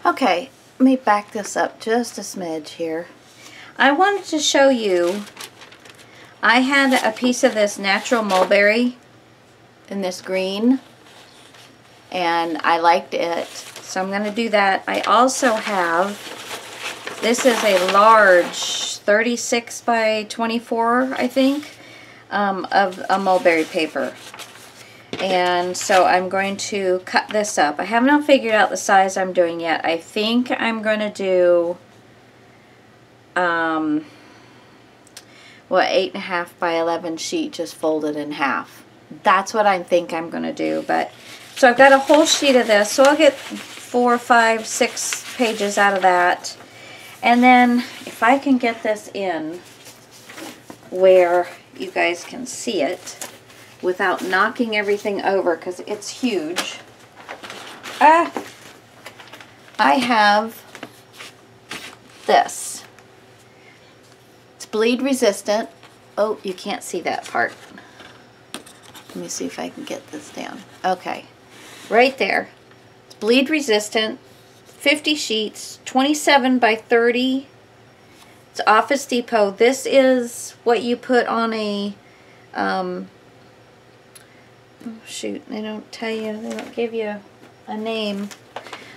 Okay, let me back this up just a smidge here. I wanted to show you, I had a piece of this natural mulberry in this green, and I liked it, so I'm going to do that. I also have, this is a large 36 by 24, I think, of a mulberry paper. And so I'm going to cut this up. I have not figured out the size I'm doing yet. I think I'm going to do, well, 8.5 by 11 sheet just folded in half. That's what I think I'm going to do. But so I've got a whole sheet of this. So I'll get 4, 5, 6 pages out of that. And then if I can get this in where you guys can see it without knocking everything over, because it's huge. I have this. It's bleed resistant. Oh, you can't see that part. Let me see if I can get this down. Okay, right there. It's bleed resistant, 50 sheets, 27 by 30. It's Office Depot. This is what you put on a, oh shoot, they don't tell you, they don't give you a name.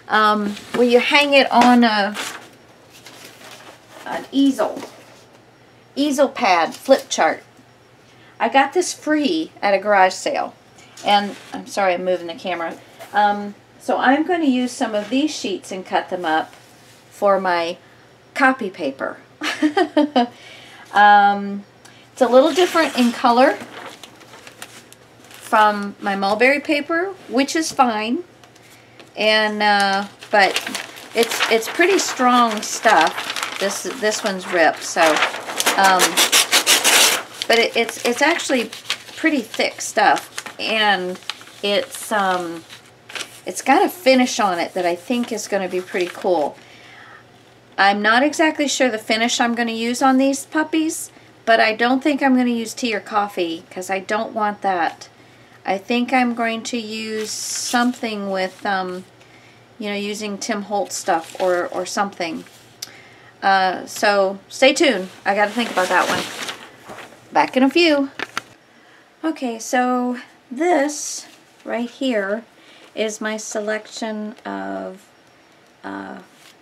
Where you hang it on an easel pad, flip chart. I got this free at a garage sale, and I'm sorry I'm moving the camera. So I'm going to use some of these sheets and cut them up for my copy paper. It's a little different in color from my mulberry paper, which is fine, and but it's pretty strong stuff. This one's ripped, so but it's actually pretty thick stuff, and it's got a finish on it that I think is going to be pretty cool. I'm not exactly sure the finish I'm going to use on these puppies, but I don't think I'm going to use tea or coffee because I don't want that. I think I'm going to use something with, you know, using Tim Holtz stuff or something. So stay tuned. I got to think about that one. Back in a few. Okay, so this right here is my selection of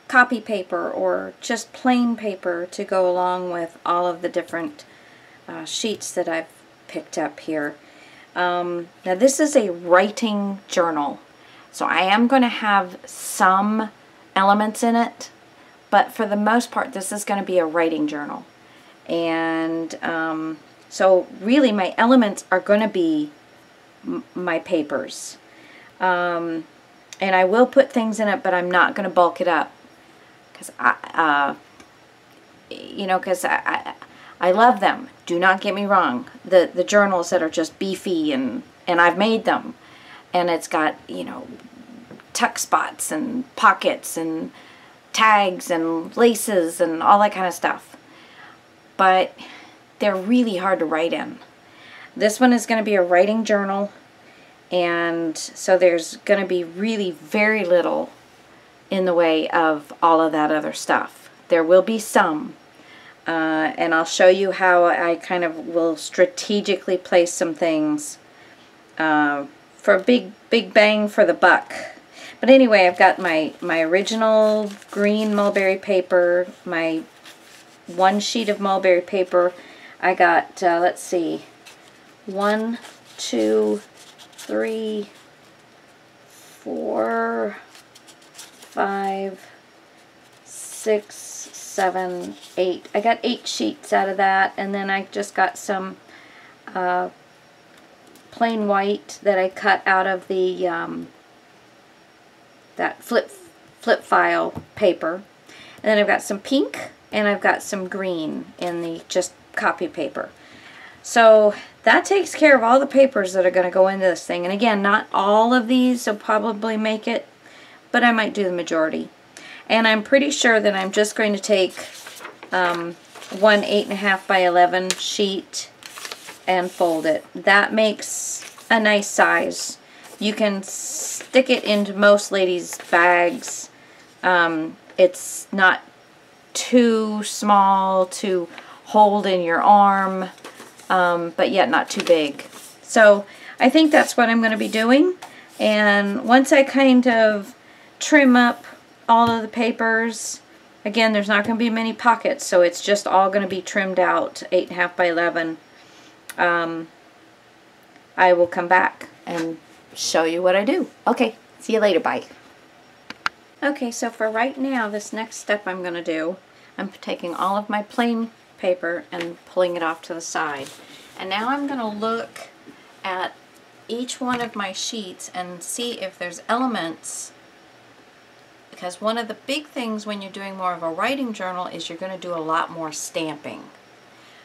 copy paper or just plain paper to go along with all of the different sheets that I've picked up here. Now this is a writing journal, so I am going to have some elements in it, but for the most part this is going to be a writing journal. And so really my elements are going to be my papers. And I will put things in it, but I'm not going to bulk it up. Because you know, because I love them. Do not get me wrong. The journals that are just beefy, and I've made them. And it's got, you know, tuck spots and pockets and tags and laces and all that kind of stuff. But they're really hard to write in. This one is going to be a writing journal, and so there's going to be really very little in the way of all of that other stuff. There will be some, and I'll show you how I kind of will strategically place some things for a big bang for the buck. But anyway, I've got my original green mulberry paper, my one sheet of mulberry paper. I got, let's see, 1, 2, 3, 4, 5, 6, 7, 8. I got 8 sheets out of that, and then I just got some plain white that I cut out of the that flip file paper, and then I've got some pink and I've got some green in the just copy paper. So that takes care of all the papers that are going to go into this thing. And again, not all of these will probably make it, but I might do the majority. And I'm pretty sure that I'm just going to take one 8.5 by 11 sheet and fold it. That makes a nice size. You can stick it into most ladies' bags. It's not too small to hold in your arm, but yet not too big. So I think that's what I'm going to be doing. And once I kind of trim up all of the papers, again, there's not going to be many pockets, so it's just all going to be trimmed out 8.5 by 11. I will come back and show you what I do. Okay, see you later. Bye. Okay, so for right now, this next step I'm going to do, I'm taking all of my plain paper and pulling it off to the side. And now I'm going to look at each one of my sheets and see if there's elements, because one of the big things when you're doing more of a writing journal is you're going to do a lot more stamping.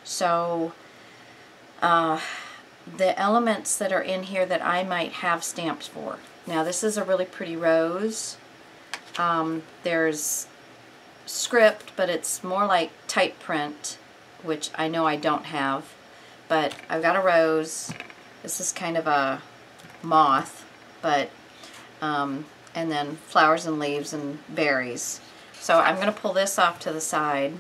So the elements that are in here that I might have stamps for. Now this is a really pretty rose. There's script, but it's more like type print, which I know I don't have. But I've got a rose. This is kind of a moth, but and then flowers and leaves and berries. So I'm going to pull this off to the side.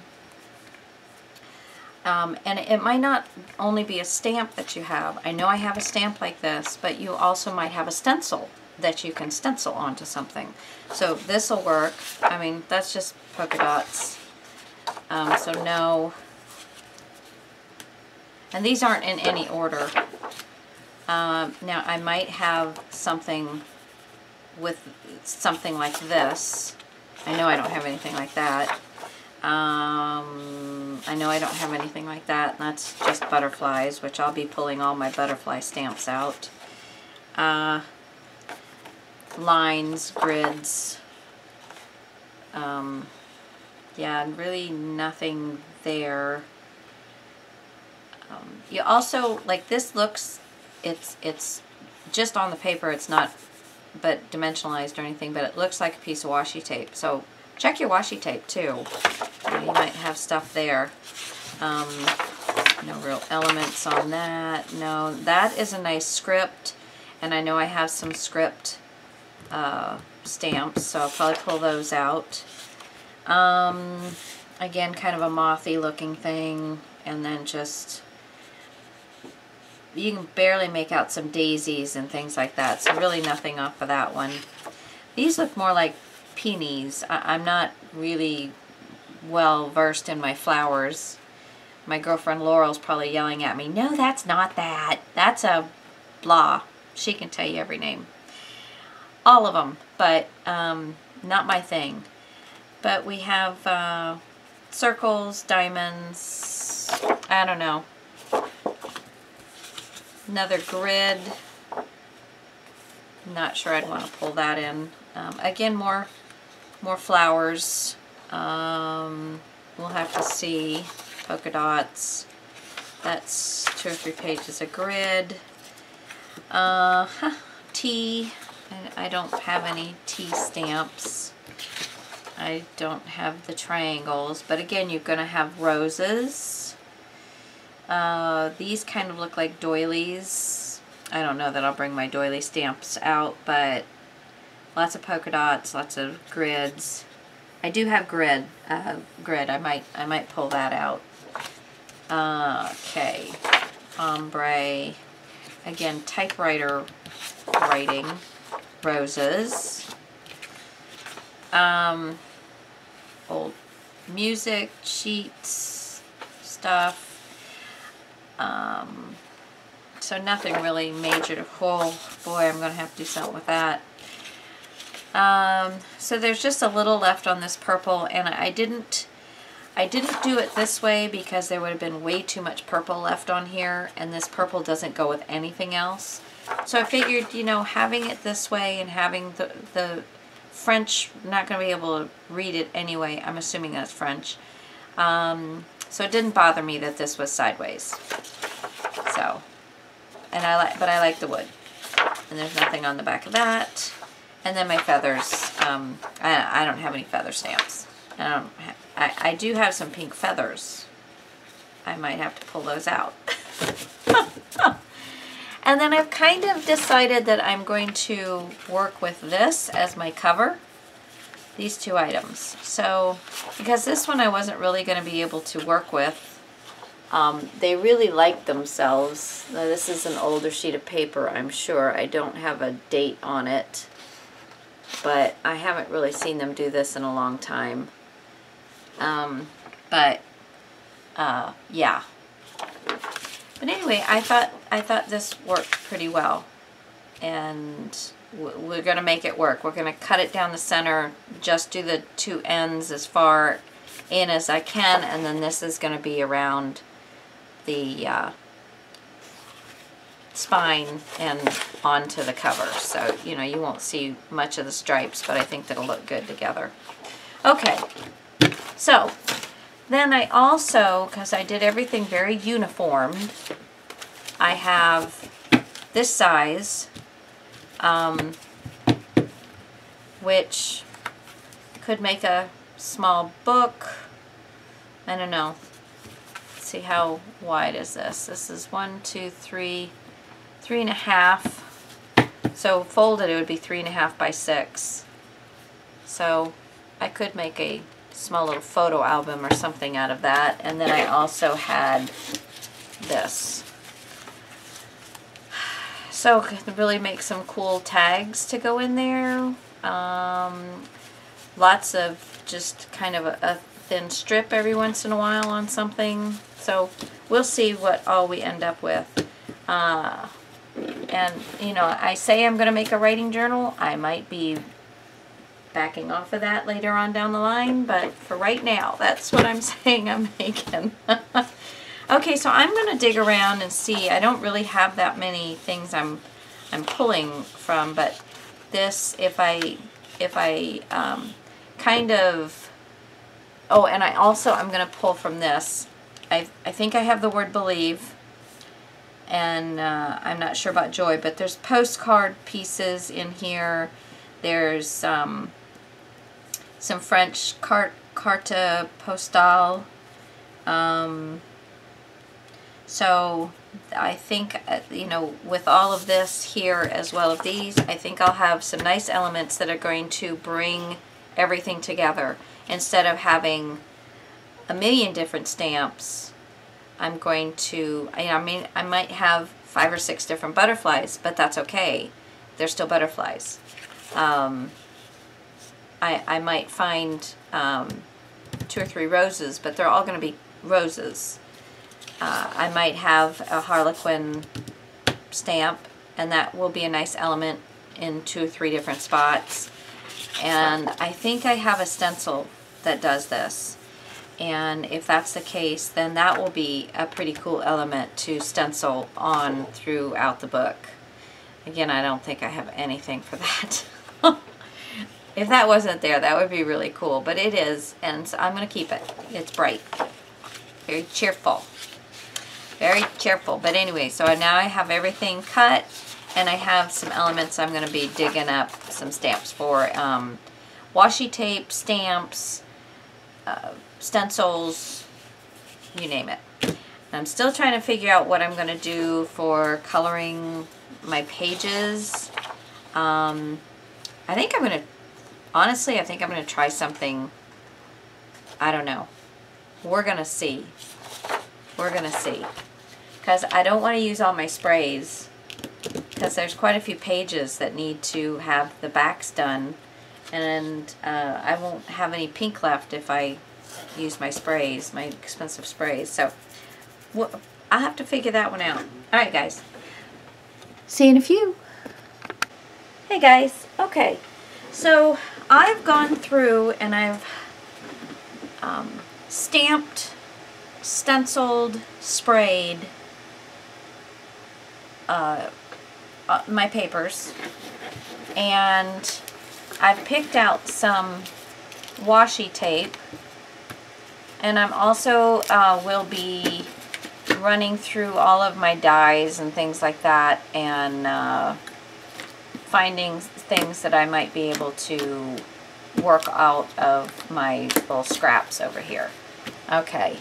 And it might not only be a stamp that you have. I know I have a stamp like this, but you also might have a stencil that you can stencil onto something. So this will work. I mean, that's just polka dots. So no. And these aren't in any order. Now I might have something with something like this. I know I don't have anything like that. I know I don't have anything like that, and that's just butterflies, which I'll be pulling all my butterfly stamps out. Lines, grids. Yeah, really nothing there. You also, like this looks, it's just on the paper, it's not but dimensionalized or anything, but it looks like a piece of washi tape. So check your washi tape too. You might have stuff there. No real elements on that. No, that is a nice script, and I know I have some script stamps, so I'll probably pull those out. Again, kind of a mothy looking thing, and then just, you can barely make out some daisies and things like that, so really nothing off of that one. These look more like peonies. I'm not really well versed in my flowers. My girlfriend Laurel's probably yelling at me, no, that's not that. That's a blah. She can tell you every name. All of them, but not my thing. But we have circles, diamonds, I don't know. Another grid. Not sure I'd want to pull that in. Again, more flowers. We'll have to see. Polka dots. That's 2 or 3 pages of grid. Tea. I don't have any tea stamps. I don't have the triangles, but again, you're going to have roses. These kind of look like doilies. I don't know that I'll bring my doily stamps out, but lots of polka dots, lots of grids. I do have grid. I might pull that out. Okay, ombre. Again, typewriter writing. Roses. Old music sheets stuff. So nothing really major to pull. Boy, I'm going to have to do something with that. So there's just a little left on this purple, and I didn't do it this way because there would have been way too much purple left on here, and this purple doesn't go with anything else. So I figured, you know, having it this way and having the French, I'm not going to be able to read it anyway. I'm assuming that's French. So it didn't bother me that this was sideways. So, and I like the wood. And there's nothing on the back of that. And then my feathers. I don't have any feather stamps. I do have some pink feathers. I might have to pull those out. And then I've kind of decided that I'm going to work with this as my cover. these two items. So, because this one I wasn't really going to be able to work with. They really like themselves. Now, this is an older sheet of paper, I'm sure. I don't have a date on it, but I haven't really seen them do this in a long time. Yeah. But anyway, I thought this worked pretty well, and we're going to make it work. We're going to cut it down the center, just do the two ends as far in as I can, and then this is going to be around the spine and onto the cover. So, you know, you won't see much of the stripes, but I think that'll look good together. Okay, so then I also, because I did everything very uniformed, I have this size, which could make a small book. I don't know. Let's see, how wide is this? This is 3.5. So folded it would be 3.5 by 6. So I could make a small little photo album or something out of that. And then I also had this. So I could really make some cool tags to go in there. Lots of just kind of a thin strip every once in a while on something. So we'll see what all we end up with. And, you know, I say I'm going to make a writing journal. I might be backing off of that later on down the line, but for right now, that's what I'm saying I'm making. Okay, so I'm going to dig around and see. I don't really have that many things I'm pulling from, but this, if I kind of, oh, and I'm going to pull from this. I think I have the word believe, and I'm not sure about joy, but there's postcard pieces in here. There's some French carte postale. So I think, you know, with all of this here as well as these, I think I'll have some nice elements that are going to bring everything together. Instead of having a million different stamps, I'm going to, I mean, I might have 5 or 6 different butterflies, but that's okay. They're still butterflies. I might find 2 or 3 roses, but they're all going to be roses. I might have a Harlequin stamp, and that will be a nice element in 2 or 3 different spots. And I think I have a stencil that does this. And if that's the case, then that will be a pretty cool element to stencil on throughout the book. Again, I don't think I have anything for that. If that wasn't there, that would be really cool. But it is, and so I'm going to keep it. It's bright. Very cheerful. Very cheerful. But anyway, so now I have everything cut, and I have some elements I'm going to be digging up some stamps for. Washi tape, stamps, stencils, you name it. And I'm still trying to figure out what I'm going to do for coloring my pages. I think I'm going to, honestly, I think I'm going to try something. I don't know. We're going to see. We're going to see. Because I don't want to use all my sprays, because there's quite a few pages that need to have the backs done, and I won't have any pink left if I use my sprays, my expensive sprays. So I'll have to figure that one out. Alright guys, see you in a few. Hey guys, okay, so I've gone through and I've stamped, stenciled, sprayed my papers, and I've picked out some washi tape, and I'm also will be running through all of my dies and things like that, and finding things that I might be able to work out of my little scraps over here. Okay.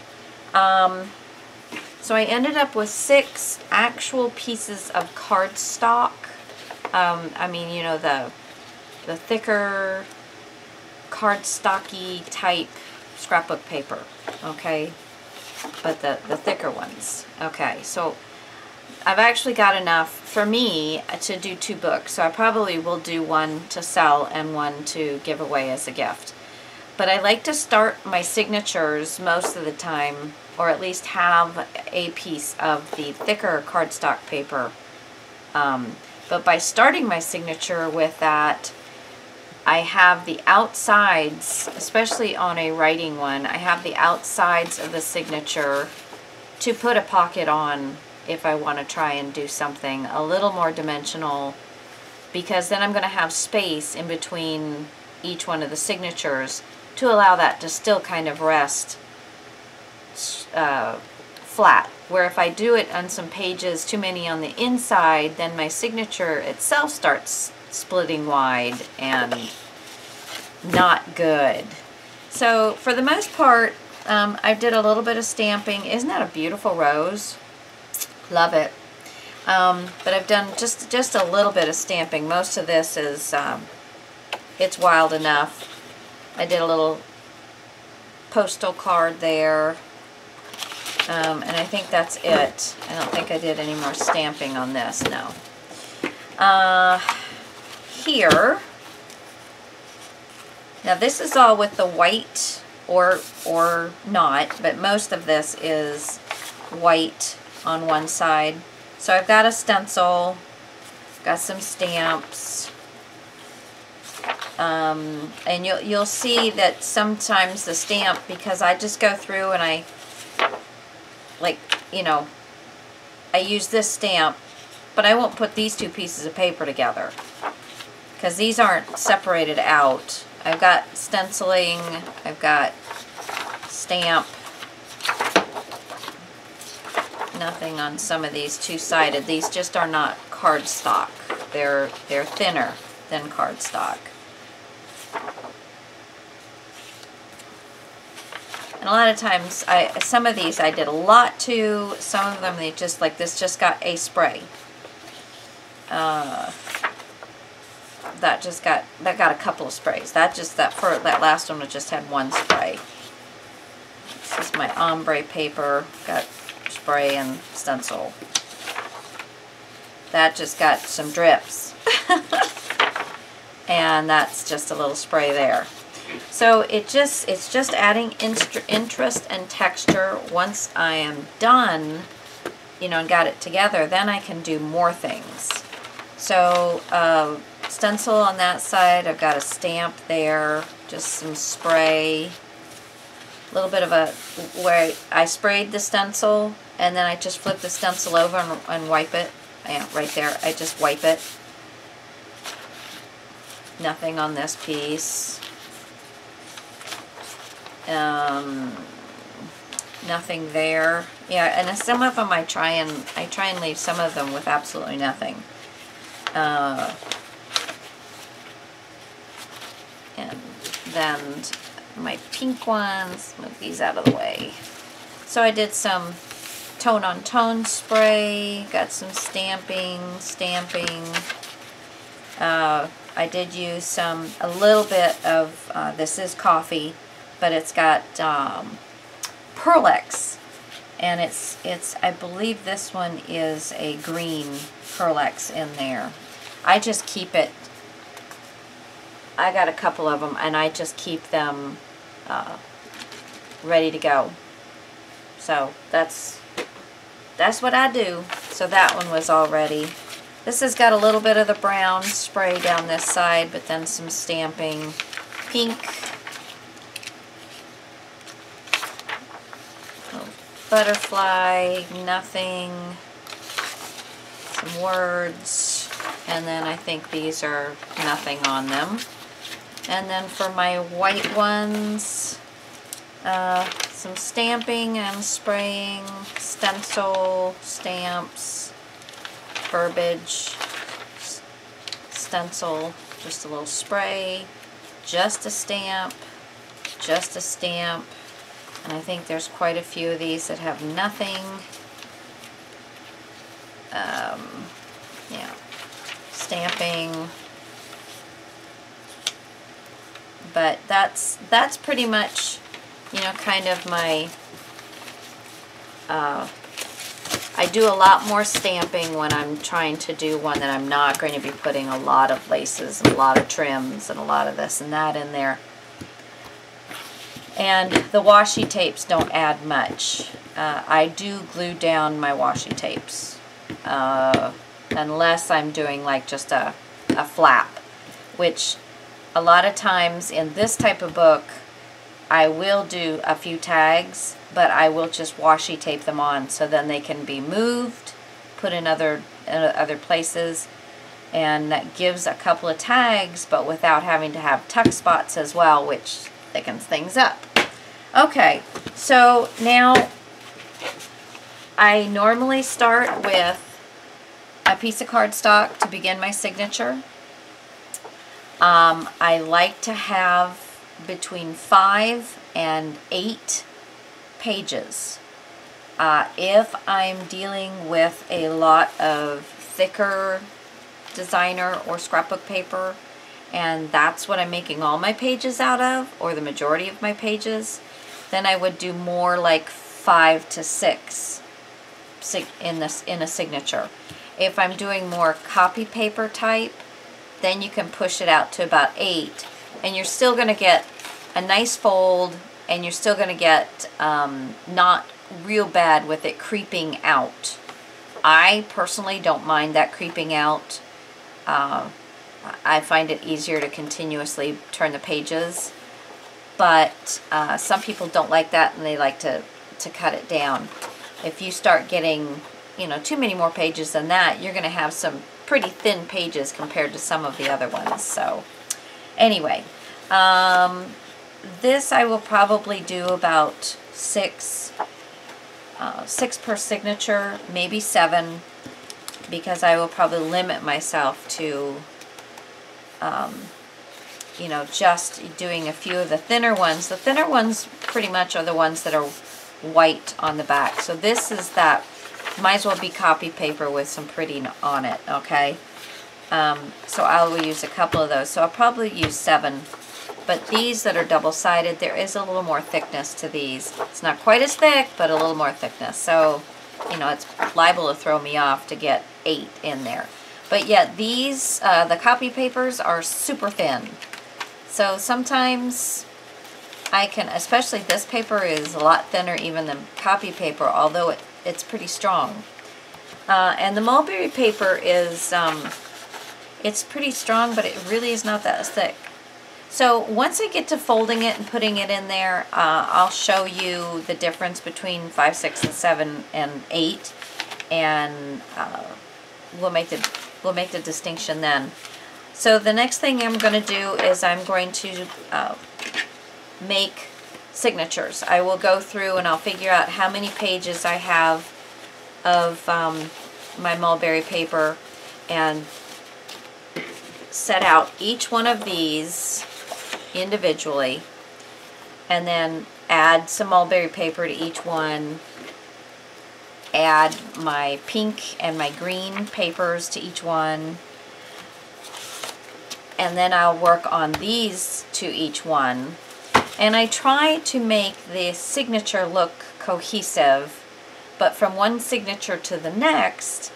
So I ended up with 6 actual pieces of cardstock. I mean, you know, the thicker cardstocky type scrapbook paper, okay? But the thicker ones. Okay, so I've actually got enough for me to do 2 books, so I probably will do one to sell and one to give away as a gift. But I like to start my signatures most of the time, or at least have a piece of the thicker cardstock paper. But by starting my signature with that, I have the outsides, especially on a writing one, I have the outsides of the signature to put a pocket on if I want to try and do something a little more dimensional, because then I'm going to have space in between each one of the signatures to allow that to still kind of rest flat. Where if I do it on some pages, too many on the inside, then my signature itself starts splitting wide and not good. So for the most part, I did a little bit of stamping. Isn't that a beautiful rose? Love it. But I've done just a little bit of stamping. Most of this is, it's wild enough. I did a little postal card there. And I think that's it. I don't think I did any more stamping on this, no. Here, now this is all with the white or not, but most of this is white on one side. So I've got a stencil, got some stamps, and you'll see that sometimes the stamp, because I just go through and I, like, you know, I use this stamp, but I won't put these 2 pieces of paper together because these aren't separated out. I've got stenciling, I've got stamp. Nothing on some of these 2-sided. These just are not cardstock. They're thinner than cardstock. And a lot of times, some of these I did a lot to. Some of them they just, like this just got a spray. That got a couple of sprays. That last one just had 1 spray. This is my ombre paper. Got spray and stencil. That just got some drips. And that's just a little spray there. So it's just adding interest and texture. Once I am done, you know, and got it together, then I can do more things. So stencil on that side, I've got a stamp there, just some spray. A little bit of where I sprayed the stencil and then I just flip the stencil over and wipe it. Yeah, right there. I just wipe it. Nothing on this piece. Nothing there. Yeah, and some of them I try and leave some of them with absolutely nothing. And then my pink ones, move these out of the way. So I did some tone on tone spray, got some stamping. I did use a little bit of, this is coffee, but it's got Pearlex, and it's I believe this one is a green Pearlex in there. I just keep it, I got a couple of them, and I just keep them ready to go. So that's what I do. So that one was all ready. This has got a little bit of the brown spray down this side, but then some stamping. Pink. Butterfly, nothing. Some words. And then I think these are nothing on them. And then for my white ones, some stamping and spraying, stencil, stamps, verbiage, stencil, just a little spray, just a stamp, and I think there's quite a few of these that have nothing. Yeah, stamping, But that's pretty much, you know, kind of my, I do a lot more stamping when I'm trying to do one that I'm not going to be putting a lot of laces and a lot of trims and a lot of this and that in there. And the washi tapes don't add much. I do glue down my washi tapes, unless I'm doing like just a flap, which a lot of times in this type of book, I will do a few tags, but I will just washi tape them on so then they can be moved, put in other places, and that gives a couple of tags, but without having to have tuck spots as well, which thickens things up. Okay, so now I normally start with a piece of cardstock to begin my signature. I like to have between 5 and 8 pages. If I'm dealing with a lot of thicker designer or scrapbook paper, and that's what I'm making all my pages out of, or the majority of my pages, then I would do more like 5 to 6 in a signature. If I'm doing more copy paper type, then you can push it out to about 8, and you're still going to get a nice fold, and you're still going to get not real bad with it creeping out. I personally don't mind that creeping out. I find it easier to continuously turn the pages, but some people don't like that, and they like to cut it down. If you start getting, you know, too many more pages than that, you're going to have some pretty thin pages compared to some of the other ones. So anyway, this I will probably do about 6 per signature, maybe 7, because I will probably limit myself to you know, just doing a few of the thinner ones. The thinner ones pretty much are the ones that are white on the back. So this is that, might as well be copy paper with some pretty on it, okay? So I will use a couple of those. So I'll probably use 7. But these that are double-sided, there is a little more thickness to these. It's not quite as thick, but a little more thickness. So, you know, it's liable to throw me off to get 8 in there. But yet these, the copy papers are super thin. So sometimes I can, especially this paper is a lot thinner even than copy paper, although it's pretty strong. And the mulberry paper is, it's pretty strong, but it really is not that thick. So once I get to folding it and putting it in there, I'll show you the difference between 5, 6, and 7, and 8, and we'll make the distinction then. So the next thing I'm going to do is I'm going to make signatures. I will go through and I'll figure out how many pages I have of my mulberry paper and set out each one of these individually, and then add some mulberry paper to each one, add my pink and my green papers to each one, and then I'll work on these to each one. And I try to make the signature look cohesive, but from one signature to the next,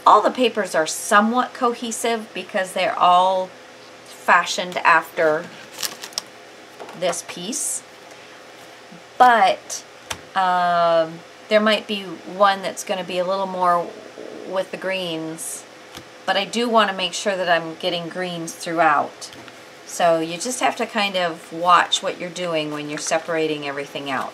all the papers are somewhat cohesive because they're all fashioned after this piece. But there might be one that's going to be a little more with the greens, but I do want to make sure that I'm getting greens throughout. So you just have to kind of watch what you're doing when you're separating everything out.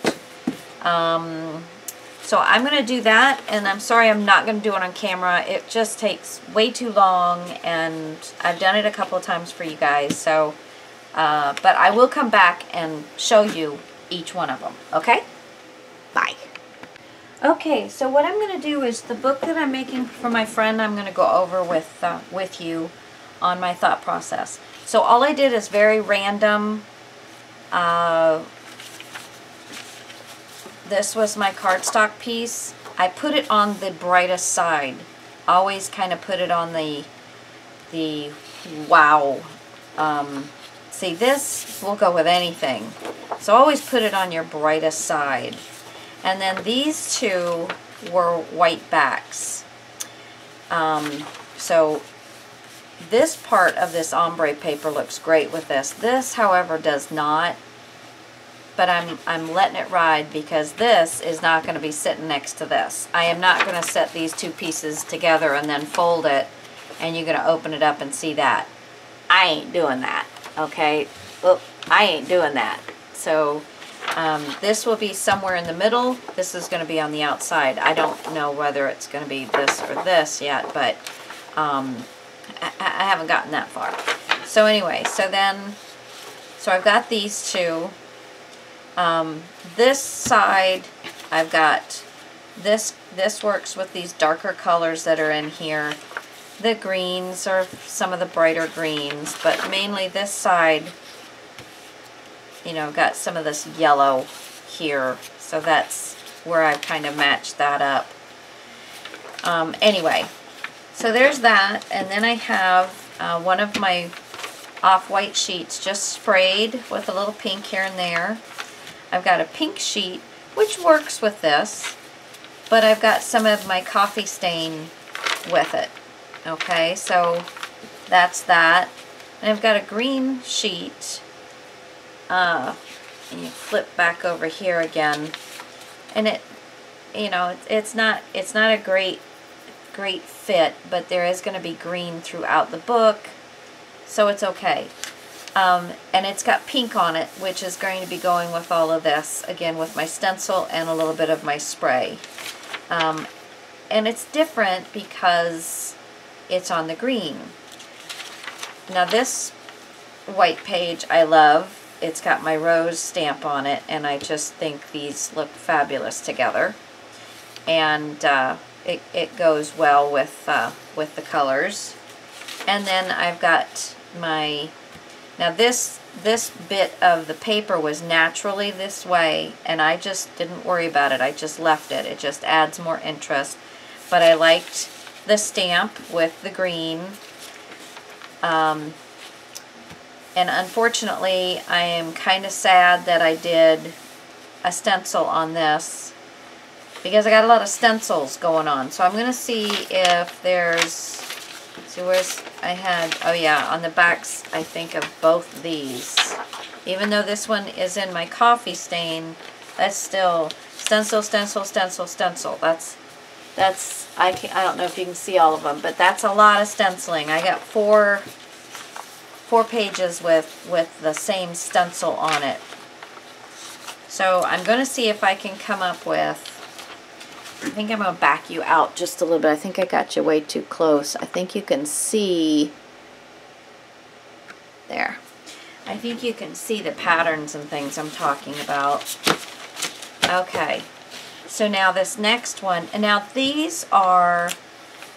So I'm going to do that, and I'm sorry I'm not going to do it on camera. It just takes way too long, and I've done it a couple of times for you guys. So, but I will come back and show you each one of them, okay? Bye. Okay, so what I'm going to do is the book that I'm making for my friend, I'm going to go over with you on my thought process. So all I did is very random. This was my cardstock piece. I put it on the brightest side. Always kind of put it on the wow See, this will go with anything. So always put it on your brightest side. And then these two were white backs. So this part of this ombre paper looks great with this. This, however, does not. But I'm letting it ride because this is not going to be sitting next to this. I am not going to set these two pieces together and then fold it and you're going to open it up and see that. I ain't doing that, okay? Well, I ain't doing that. So this will be somewhere in the middle. This is going to be on the outside. I don't know whether it's going to be this or this yet, but I haven't gotten that far. So anyway, so I've got these two. This side, I've got this works with these darker colors that are in here. The greens are some of the brighter greens, but mainly this side, you know, got some of this yellow here. So that's where I've kind of matched that up. Anyway, so there's that. And then I have one of my off-white sheets just sprayed with a little pink here and there. I've got a pink sheet, which works with this, but I've got some of my coffee stain with it. Okay, so that's that. And I've got a green sheet. And you flip back over here again. And it, you know, it's not a great fit, but there is going to be green throughout the book, so it's okay. And it's got pink on it, which is going to be going with all of this, again with my stencil and a little bit of my spray. And it's different because it's on the green. Now this white page I love. It's got my rose stamp on it, and I just think these look fabulous together. And it goes well with the colors. And then I've got my... Now this bit of the paper was naturally this way, and I just didn't worry about it. I just left it. It just adds more interest. But I liked the stamp with the green. And unfortunately, I am kind of sad that I did a stencil on this because I got a lot of stencils going on. So I'm going to see if there's... See, where's... I had... Oh yeah, on the backs, I think, of both these. Even though this one is in my coffee stain, that's still stencil, stencil, stencil, stencil. That's I don't know if you can see all of them, but that's a lot of stenciling. I got four pages with the same stencil on it. So I'm going to see if I can come up with... I think I'm going to back you out just a little bit. I think I got you way too close. I think you can see... There. I think you can see the patterns and things I'm talking about. Okay. So now this next one, and now these are,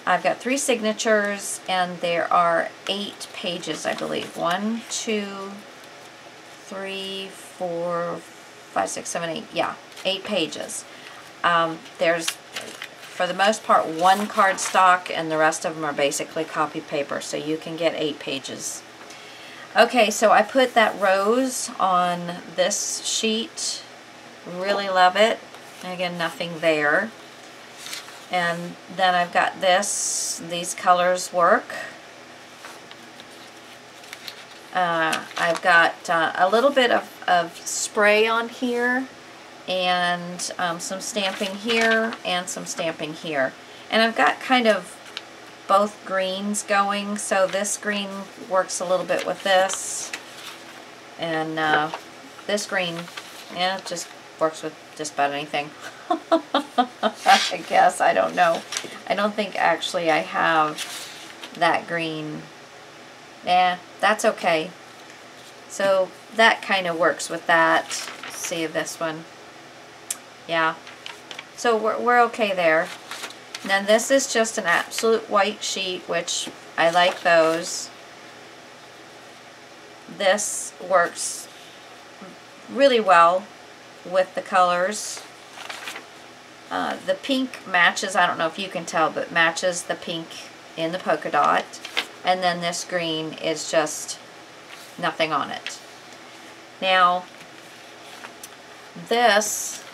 I've got 3 signatures, and there are 8 pages, I believe. 1, 2, 3, 4, 5, 6, 7, 8. Yeah, 8 pages. There's, for the most part, 1 cardstock, and the rest of them are basically copy paper, so you can get 8 pages. Okay, so I put that rose on this sheet. Really love it. Again, nothing there. And then I've got this. These colors work. I've got a little bit of spray on here, and some stamping here, and some stamping here. And I've got kind of both greens going, so this green works a little bit with this. And this green, yeah, it just works with just about anything. I guess, I don't know. I don't think actually I have that green. Yeah, that's okay. So that kind of works with that. Let's see this one. Yeah. So we're okay there. And then this is just an absolute white sheet, which I like those. This works really well with the colors. The pink matches, I don't know if you can tell, but matches the pink in the polka dot. And then this green is just nothing on it. Now, this,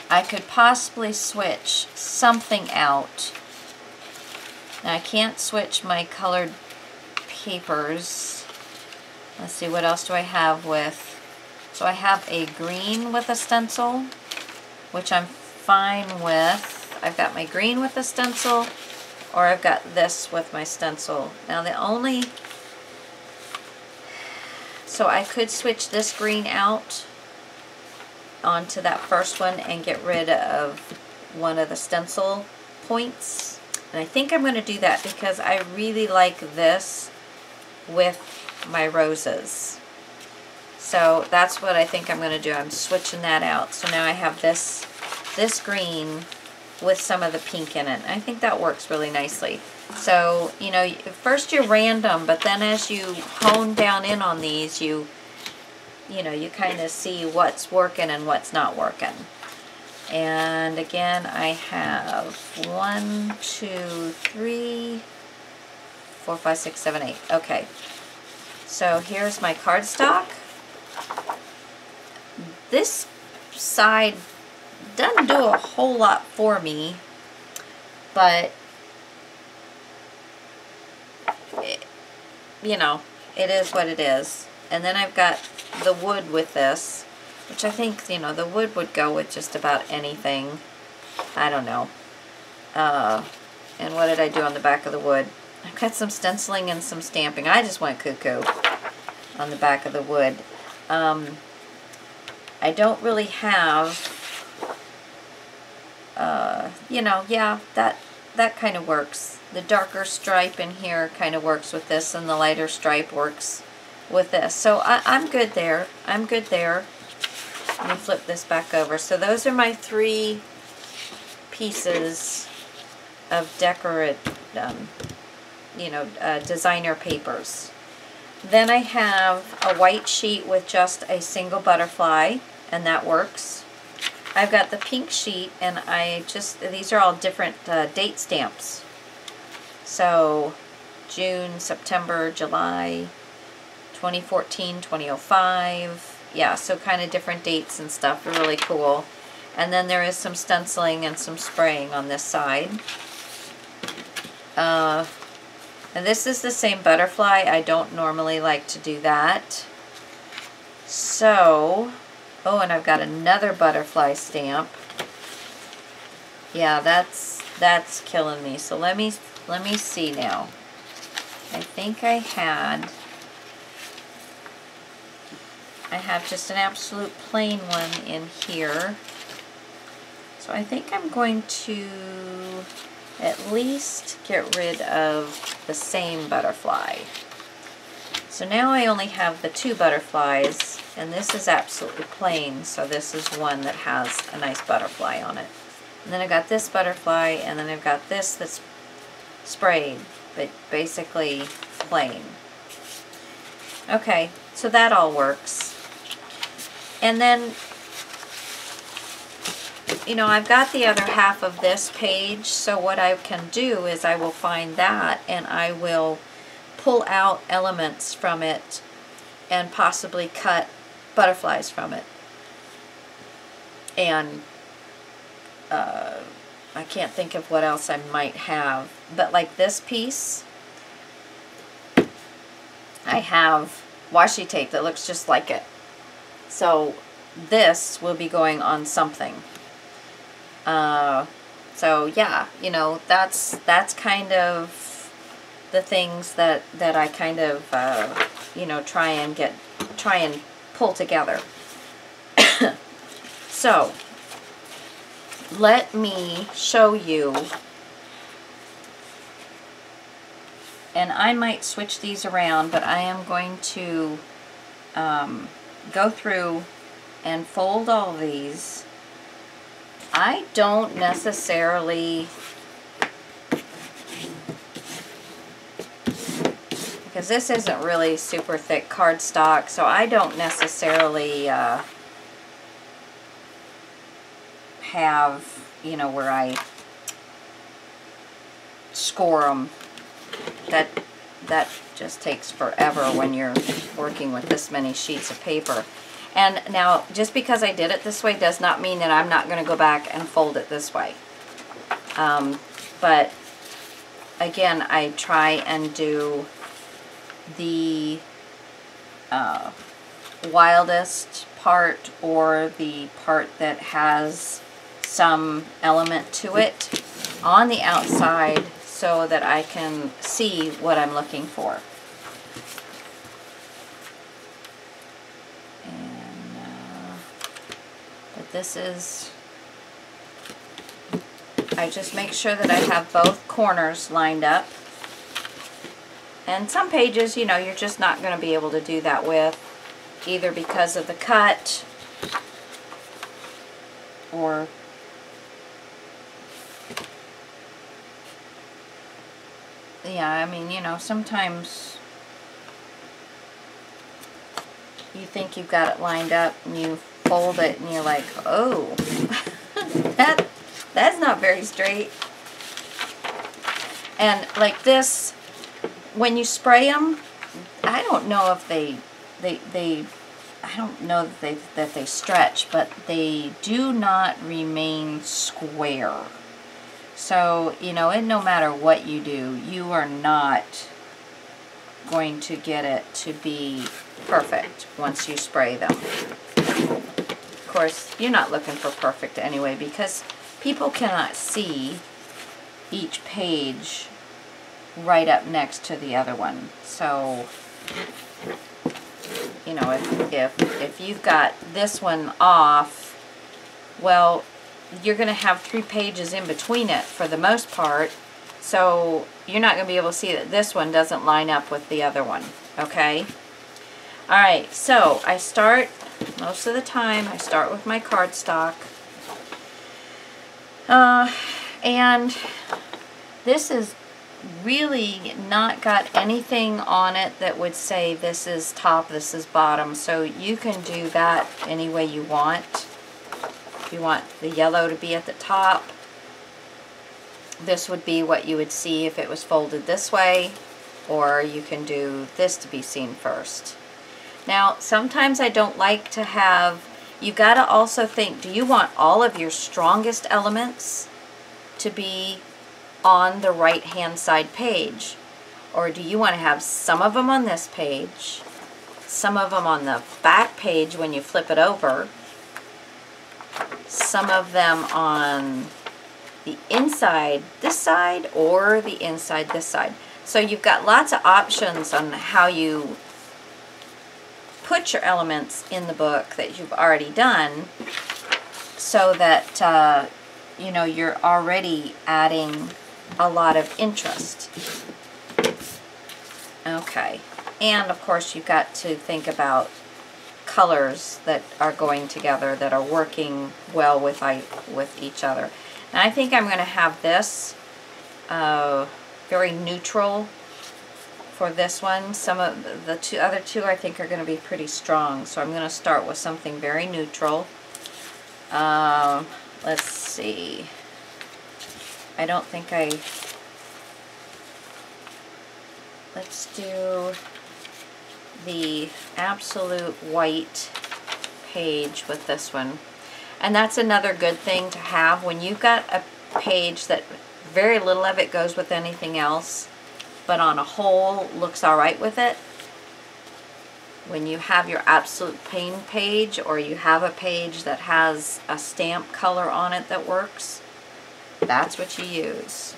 I could possibly switch something out. Now, I can't switch my colored papers. Let's see, what else do I have with? So I have a green with a stencil, which I'm fine with. I've got my green with a stencil, or I've got this with my stencil. Now the only, so I could switch this green out onto that first one and get rid of one of the stencil points. And I think I'm going to do that because I really like this with my roses. So that's what I think I'm going to do. I'm switching that out. So now I have this green with some of the pink in it. I think that works really nicely. So, you know, first you're random, but then as you hone down in on these, you know, you kind of see what's working and what's not working. And again, I have 1, 2, 3, 4, 5, 6, 7, 8. Okay. So here's my cardstock. This side doesn't do a whole lot for me, but you know, it is what it is. And then I've got the wood with this, which I think, you know, the wood would go with just about anything. I don't know. And what did I do on the back of the wood? I've got some stenciling and some stamping. I just went cuckoo on the back of the wood. I don't really have, you know, yeah, that kind of works. The darker stripe in here kind of works with this, and the lighter stripe works with this. So I'm good there. I'm good there. Let me flip this back over. So those are my 3 pieces of designer papers. Then I have a white sheet with just a single butterfly, and that works. I've got the pink sheet, and these are all different date stamps. So June, September, July, 2014, 2005. Yeah, so kind of different dates and stuff are really cool. And then there is some stenciling and some spraying on this side. And this is the same butterfly. I don't normally like to do that. So, oh, and I've got another butterfly stamp. Yeah, that's killing me. So let me see now. I think I have just an absolute plain one in here. So I think I'm going to at least get rid of the same butterfly. So now I only have the 2 butterflies, and this is absolutely plain, so this is one that has a nice butterfly on it. And then I've got this butterfly, and then I've got this that's sprayed, but basically plain. Okay, so that all works. And then, you know, I've got the other half of this page, so what I can do is I will find that and I will pull out elements from it and possibly cut butterflies from it. And I can't think of what else I might have, but like this piece, I have washi tape that looks just like it. So this will be going on something. So yeah, you know, that's kind of the things that I kind of you know, try and pull together. So let me show you, and I might switch these around, but I am going to go through and fold all these. I don't necessarily, because this isn't really super thick cardstock, so I don't necessarily have, you know, where I score them. that just takes forever when you're working with this many sheets of paper. And now, just because I did it this way does not mean that I'm not going to go back and fold it this way. But again, I try and do the wildest part, or the part that has some element to it, on the outside, so that I can see what I'm looking for. And but this is, I just make sure that I have both corners lined up. And some pages, you know, you're just not going to be able to do that with, either because of the cut, or yeah, I mean, you know, sometimes you think you've got it lined up and you fold it and you're like, oh, that's not very straight. And like this, when you spray them, I don't know if I don't know that they stretch, but they do not remain square. So, you know, and no matter what you do, you are not going to get it to be perfect once you spray them. Of course, you're not looking for perfect anyway, because people cannot see each page right up next to the other one. So, you know, if you've got this one off, well, you're going to have 3 pages in between it for the most part, so you're not going to be able to see that this one doesn't line up with the other one, okay? Alright, so I start, most of the time, I start with my cardstock. And this is really not got anything on it that would say this is top, this is bottom, so you can do that any way you want. If you want the yellow to be at the top, this would be what you would see if it was folded this way, or you can do this to be seen first. Now, sometimes I don't like to have, you got to also think, do you want all of your strongest elements to be on the right hand side page, or do you want to have some of them on this page, some of them on the back page when you flip it over, some of them on the inside this side, or the inside this side? So you've got lots of options on how you put your elements in the book that you've already done, so that you know, you're already adding a lot of interest. Okay, and of course you've got to think about colors that are going together, that are working well with each other. And I think I'm going to have this very neutral for this one. Some of the other two I think are going to be pretty strong, so I'm going to start with something very neutral. Let's see. I don't think let's do the absolute white page with this one. And that's another good thing to have when you've got a page that very little of it goes with anything else, but on a whole looks alright with it. When you have your absolute plain page, or you have a page that has a stamp color on it that works, that's what you use.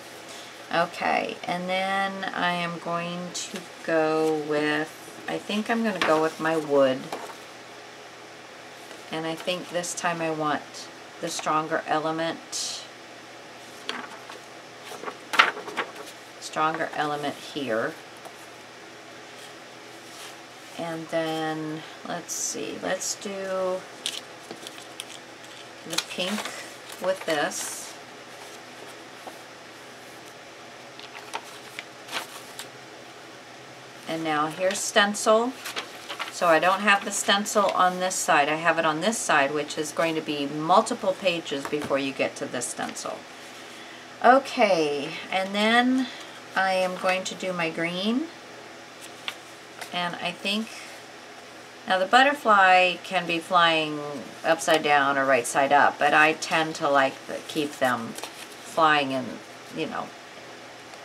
Okay, and then I am going to go with, I think I'm going to go with my wood. And I think this time I want the stronger element. Stronger element here. And then, let's see, let's do the pink with this. And now here's stencil. So I don't have the stencil on this side. I have it on this side, which is going to be multiple pages before you get to this stencil. Okay, and then I am going to do my green. And I think, now the butterfly can be flying upside down or right side up, but I tend to like keep them flying in, you know,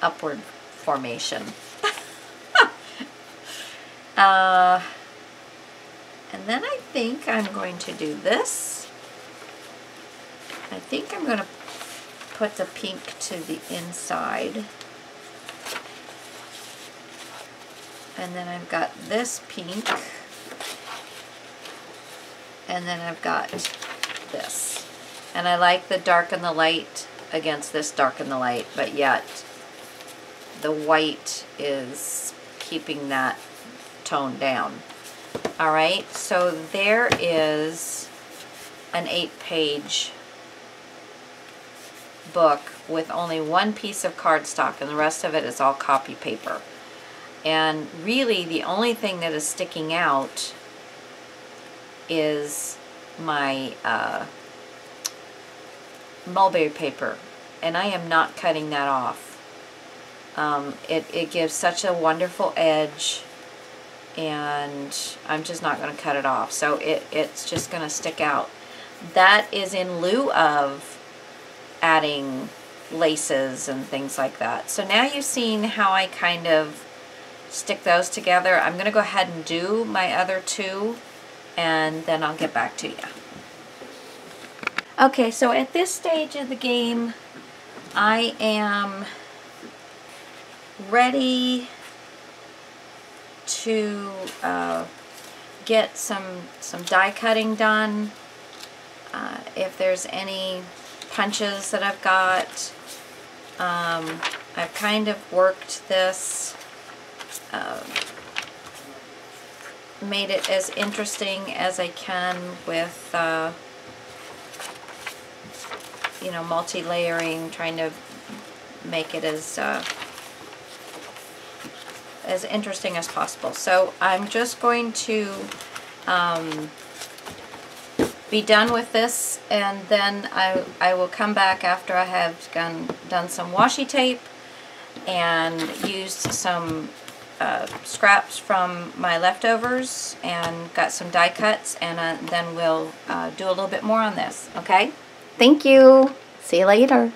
upward formation. And then I think I'm going to do this. I think I'm going to put the pink to the inside. And then I've got this pink. And then I've got this. And I like the dark and the light against this dark and the light, but yet the white is keeping that tone down. All right, so there is an 8-page book with only one piece of cardstock, and the rest of it is all copy paper. And really the only thing that is sticking out is my mulberry paper, and I am not cutting that off. It gives such a wonderful edge, and I'm just not going to cut it off, so it's just going to stick out. That is in lieu of adding laces and things like that. So now you've seen how I kind of stick those together. I'm going to go ahead and do my other two, and then I'll get back to you. Okay, so at this stage of the game, I am ready to get some die cutting done. If there's any punches that I've got, I've kind of worked this, made it as interesting as I can with you know, multi-layering, trying to make it as interesting as possible. So I'm just going to be done with this, and then I will come back after I have done some washi tape and used some scraps from my leftovers and got some die cuts, and then we'll do a little bit more on this. Okay? Thank you. See you later.